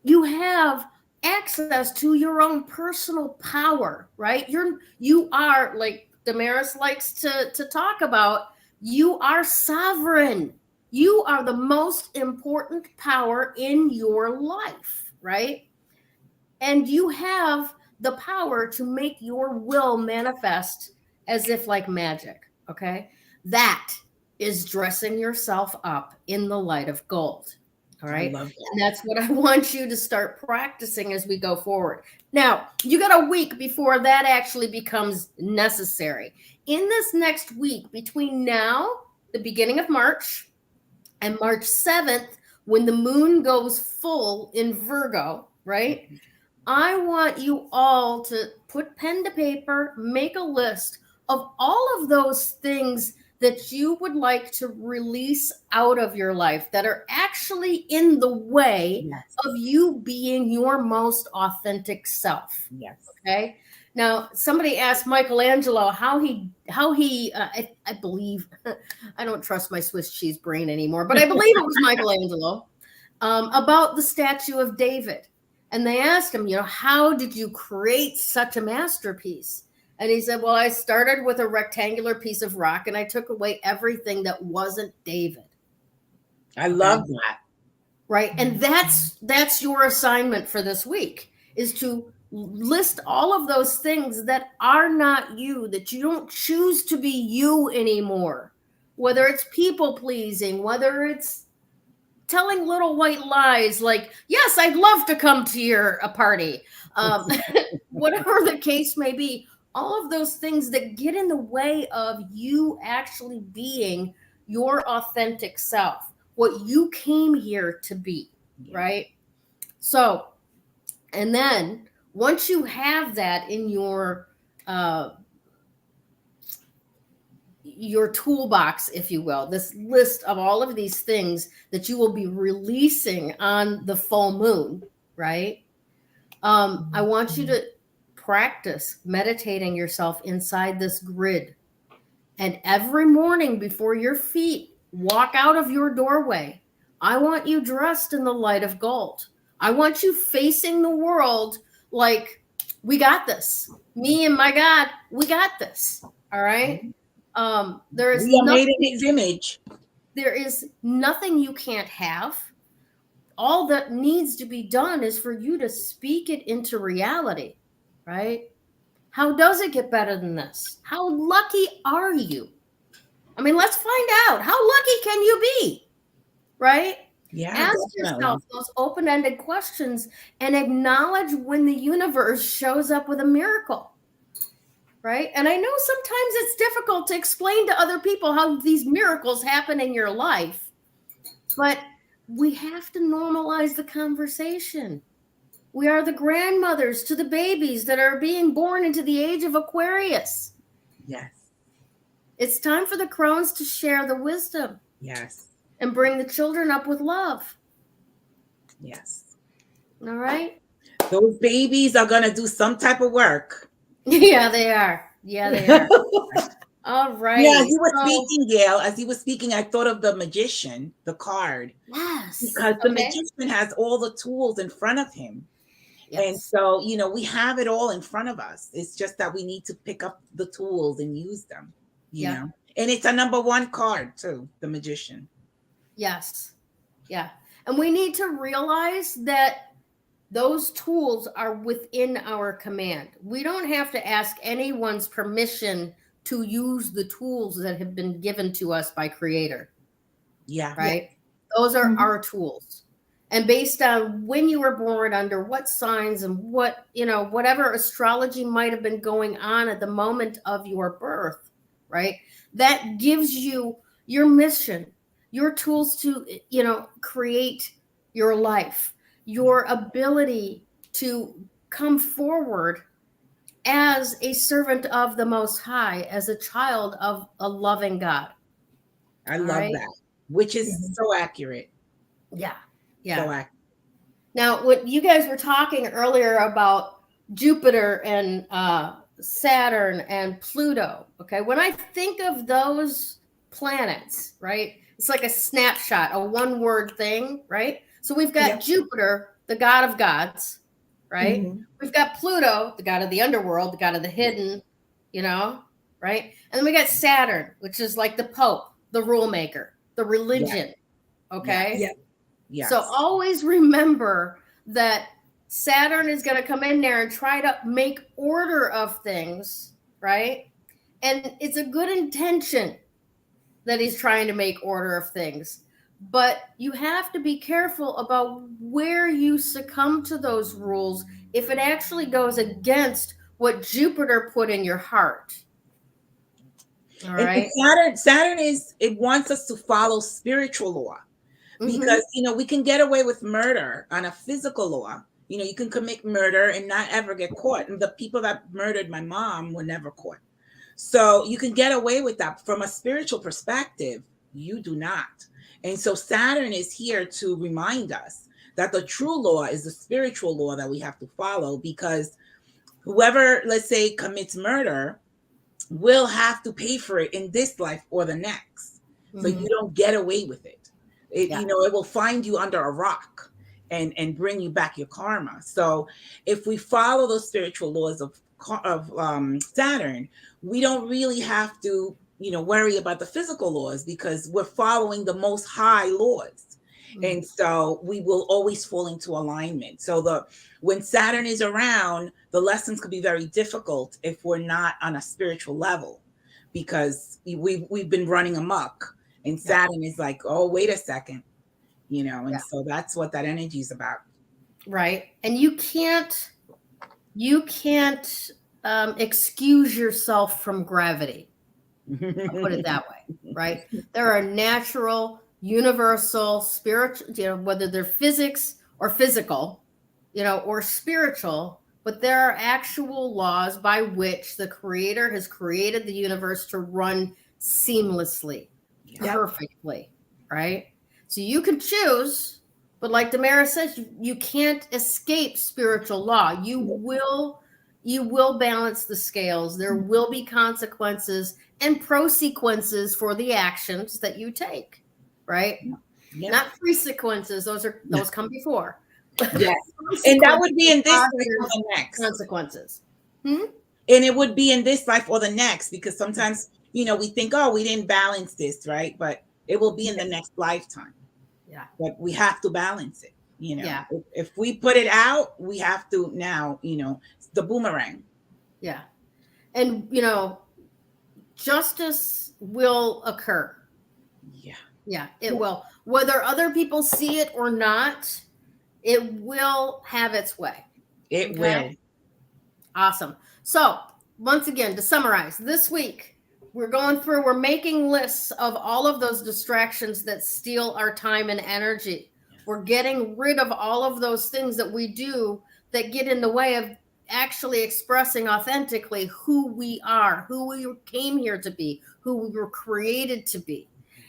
You have access to your own personal power, right? You are, like Damaris likes to talk about, you are sovereign. You are the most important power in your life, right? And you have the power to make your will manifest as if like magic, okay? That is dressing yourself up in the light of gold, all right? I love that. And that's what I want you to start practicing as we go forward. Now, you got a week before that actually becomes necessary. In this next week, between now, the beginning of March, and March 7th, when the moon goes full in Virgo, right? I want you all to put pen to paper, make a list of all of those things that you would like to release out of your life that are actually in the way of you being your most authentic self. Yes. Okay. Now, somebody asked Michelangelo how he I believe, I don't trust my Swiss cheese brain anymore, but I believe it was Michelangelo, about the statue of David. And they asked him, how did you create such a masterpiece? And he said, well, I started with a rectangular piece of rock and I took away everything that wasn't David. I love that. Right. And that's your assignment for this week, is to list all of those things that are not you, that you don't choose to be you anymore. Whether it's people pleasing, whether it's telling little white lies like, yes, I'd love to come to your party. Whatever the case may be, all of those things that get in the way of you actually being your authentic self, what you came here to be, right? So, and then once you have that in your toolbox, if you will, this list of all of these things that you will be releasing on the full moon, right? I want you to practice meditating yourself inside this grid. And every morning before your feet walk out of your doorway, I want you dressed in the light of gold. I want you facing the world like, we got this. Me and my God, we got this. All right. There is we are made in His image. There is nothing you can't have. All that needs to be done is for you to speak it into reality, right? How does it get better than this? How lucky are you? I mean, let's find out. How lucky can you be, right? Yeah. Ask yourself those open-ended questions and acknowledge when the universe shows up with a miracle, right? And I know sometimes it's difficult to explain to other people how these miracles happen in your life, but we have to normalize the conversation. We are the grandmothers to the babies that are being born into the age of Aquarius. Yes. It's time for the Crones to share the wisdom. Yes. And bring the children up with love. Yes. All right. Those babies are going to do some type of work. Yeah, they are. Yeah, they are. All right. Yeah, as you were speaking, Gayle, as you were speaking, I thought of the magician, the card. Yes. Because the magician has all the tools in front of him. Yes. And so, we have it all in front of us. It's just that we need to pick up the tools and use them, you know. And it's a number one card too, the magician. Yes. Yeah. And we need to realize that those tools are within our command. We don't have to ask anyone's permission to use the tools that have been given to us by Creator. Yeah. Right? Yeah. Those are our tools. And based on when you were born, under what signs and what, whatever astrology might have been going on at the moment of your birth, right? That gives you your mission, your tools to, create your life, your ability to come forward as a servant of the Most High, as a child of a loving God. I love that, which is so accurate. Yeah. Yeah. So accurate. Now, what you guys were talking earlier about Jupiter and Saturn and Pluto. Okay. When I think of those planets, right, it's like a snapshot, a one-word thing, right? So we've got Jupiter, the god of gods, right? Mm-hmm. We've got Pluto, the god of the underworld, the god of the hidden, right? And then we got Saturn, which is like the Pope, the rule maker, the religion. Okay. Yeah. Yes. So always remember that Saturn is going to come in there and try to make order of things, right? And it's a good intention that he's trying to make order of things. But you have to be careful about where you succumb to those rules if it actually goes against what Jupiter put in your heart. All right. Saturn it wants us to follow spiritual law. Because, we can get away with murder on a physical law. You can commit murder and not ever get caught. And the people that murdered my mom were never caught. So you can get away with that. From a spiritual perspective, you do not. And so Saturn is here to remind us that the true law is the spiritual law that we have to follow, because whoever, let's say, commits murder will have to pay for it in this life or the next. So you don't get away with it. It will find you under a rock and bring you back your karma. So if we follow those spiritual laws of Saturn, we don't really have to, worry about the physical laws, because we're following the most high laws. And so we will always fall into alignment. So when Saturn is around, the lessons could be very difficult if we're not on a spiritual level, because we've been running amok, and Saturn is like, oh, wait a second, and so that's what that energy is about. Right. And you can't excuse yourself from gravity. I'll put it that way, right? There are natural, universal, spiritual, whether they're physics or physical, or spiritual, but there are actual laws by which the creator has created the universe to run seamlessly, perfectly, right? So you can choose, but like Damaris says, you can't escape spiritual law. You will balance the scales. There will be consequences and prosequences for the actions that you take, right? Yeah. Not pre-sequences. Those come before. Yes. And that would be in this life or the next. Consequences. And it would be in this life or the next, because sometimes, we think, oh, we didn't balance this, right? But it will be in the next lifetime. Yeah. But we have to balance it. If we put it out, we have to now, the boomerang. Yeah. And, justice will occur. Yeah. Yeah, it will. Whether other people see it or not, it will have its way. It will. Awesome. So, once again, to summarize, this week, we're making lists of all of those distractions that steal our time and energy. We're getting rid of all of those things that we do that get in the way of actually expressing authentically who we are, who we came here to be, who we were created to be.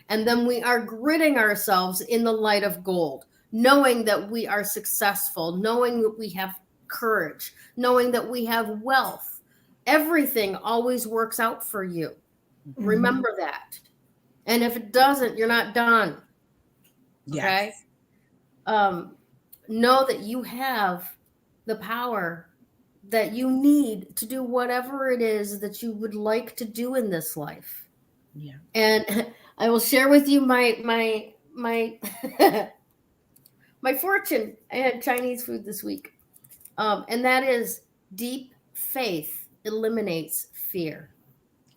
And then we are gridding ourselves in the light of gold, knowing that we are successful, knowing that we have courage, knowing that we have wealth. Everything always works out for you. Remember that. And if it doesn't, you're not done. Okay? Know that you have the power that you need to do whatever it is that you would like to do in this life. Yeah. And I will share with you my my fortune. I had Chinese food this week. And that is deep faith eliminates fear.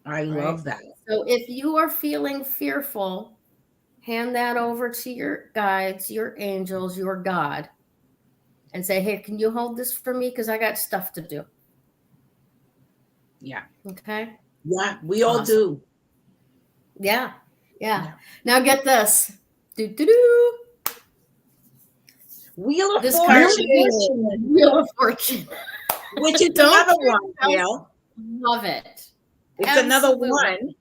I love that. So if you are feeling fearful, hand that over to your guides, your angels, your God, and say, hey, can you hold this for me? Because I got stuff to do. Yeah. Okay. Yeah, we all do. Yeah. Now get this. Do-do-do. Wheel of Fortune. Wheel of Fortune. Which is another one, Gayle. Love it. It's another one.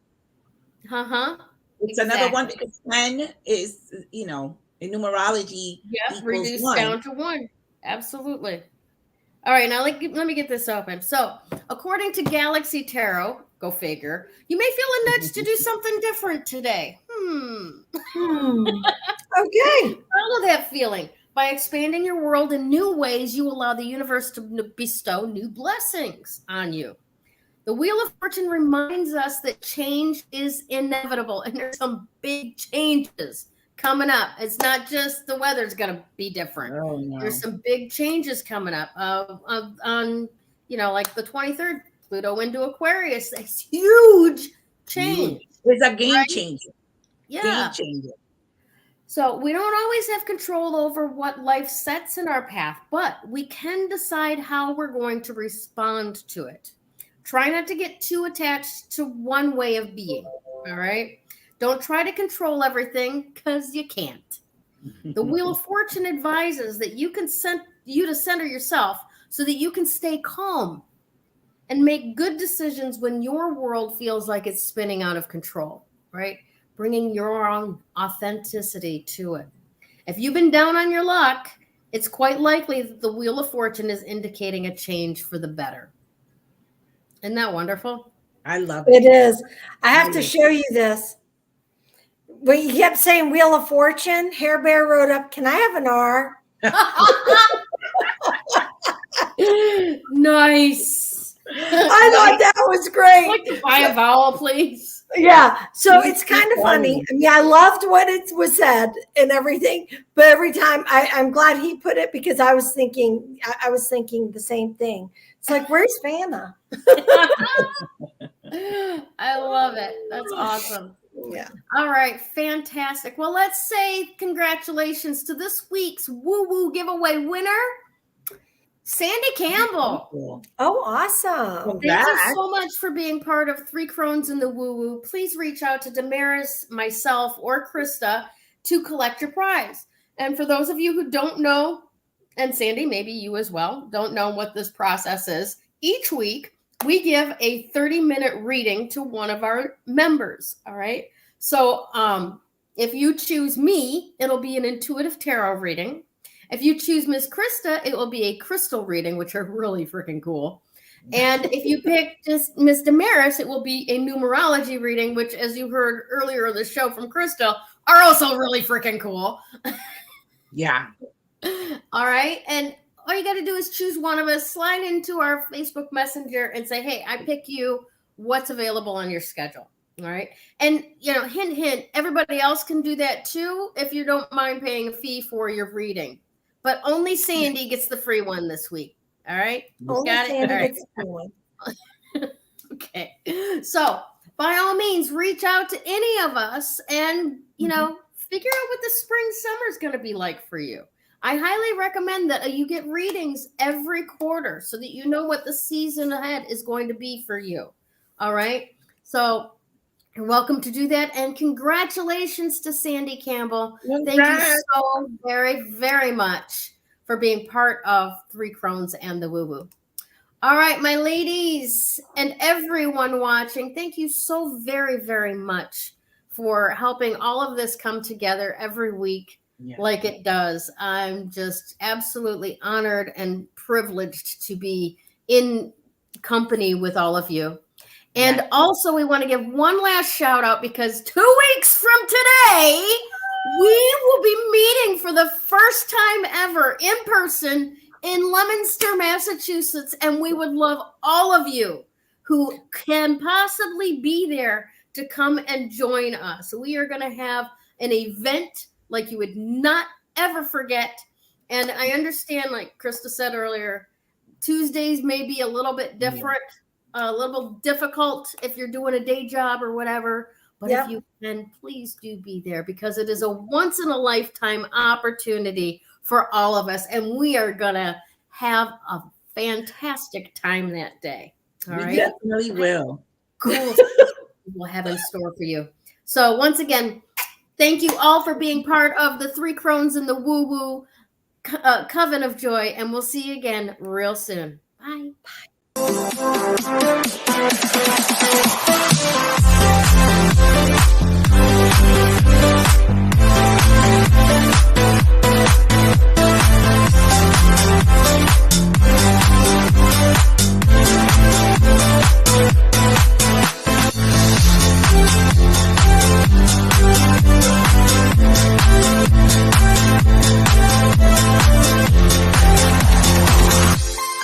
It's another one, because 10 is, in numerology. Yep, reduced down to 1. Absolutely. All right, now let me get this open. So, according to Galaxy Tarot, go figure, you may feel a nudge to do something different today. Okay. Follow that feeling. By expanding your world in new ways, you allow the universe to bestow new blessings on you. The Wheel of Fortune reminds us that change is inevitable, and there's some big changes coming up. It's not just the weather's going to be different. Oh, no. There's some big changes coming up on, like the 23rd, Pluto into Aquarius. It's huge change. It's a game changer. Yeah. Game changer. So we don't always have control over what life sets in our path, but we can decide how we're going to respond to it. Try not to get too attached to one way of being, all right? Don't try to control everything, because you can't. The Wheel of Fortune advises that you to center yourself so that you can stay calm and make good decisions when your world feels like it's spinning out of control, right? Bringing your own authenticity to it. If you've been down on your luck, it's quite likely that the Wheel of Fortune is indicating a change for the better. Isn't that wonderful? I love it. It is. I have to show you this. When you kept saying Wheel of Fortune, Hair Bear wrote up, "Can I have an R?" Nice. I thought that was great. I'd like to buy a vowel, please. Yeah. So it's kind of funny. I mean, I loved what it was said and everything, but every time I'm glad he put it, because I was thinking the same thing. It's like, where's Vanna? I love it. That's awesome. Yeah. All right. Fantastic. Well, let's say congratulations to this week's Woo Woo giveaway winner, Sandy Campbell. Oh, awesome. Thank you so much for being part of 3 Crones and the Woo Woo. Please reach out to Damaris, myself, or Krista to collect your prize. And for those of you who don't know, and Sandy, maybe you as well, don't know what this process is, each week we give a 30-minute reading to one of our members, all right? So if you choose me, it'll be an intuitive tarot reading. If you choose Miss Krista, it will be a crystal reading, which are really freaking cool. And if you pick just Miss Damaris, it will be a numerology reading, which, as you heard earlier in the show from Krista, are also really freaking cool. Yeah. All right. And all you got to do is choose one of us, slide into our Facebook Messenger and say, hey, I pick you. What's available on your schedule? All right. And, hint, hint, everybody else can do that too, if you don't mind paying a fee for your reading. But only Sandy gets the free one this week. All right. Only Got it? Sandy All right. gets the one. Okay. So by all means, reach out to any of us and, figure out what the spring summer is going to be like for you. I highly recommend that you get readings every quarter so that you know what the season ahead is going to be for you. All right. So you're welcome to do that. And congratulations to Sandy Campbell. Thank you so very, very much for being part of 3 Crones and the Woo Woo. All right, my ladies and everyone watching, thank you so very, very much for helping all of this come together every week. Yeah. Like it does. I'm just absolutely honored and privileged to be in company with all of you. And also we want to give one last shout out, because 2 weeks from today, we will be meeting for the first time ever in person in Leominster, Massachusetts. And we would love all of you who can possibly be there to come and join us. We are going to have an event like you would not ever forget. And I understand, like Krista said earlier, Tuesdays may be a little bit different, a little difficult if you're doing a day job or whatever. But if you can, please do be there, because it is a once in a lifetime opportunity for all of us. And we are going to have a fantastic time that day. All right. Definitely will. Cool. We'll have in store for you. So once again, thank you all for being part of the 3 Crones and the Woo Woo Coven of Joy, and we'll see you again real soon. Bye. Bye.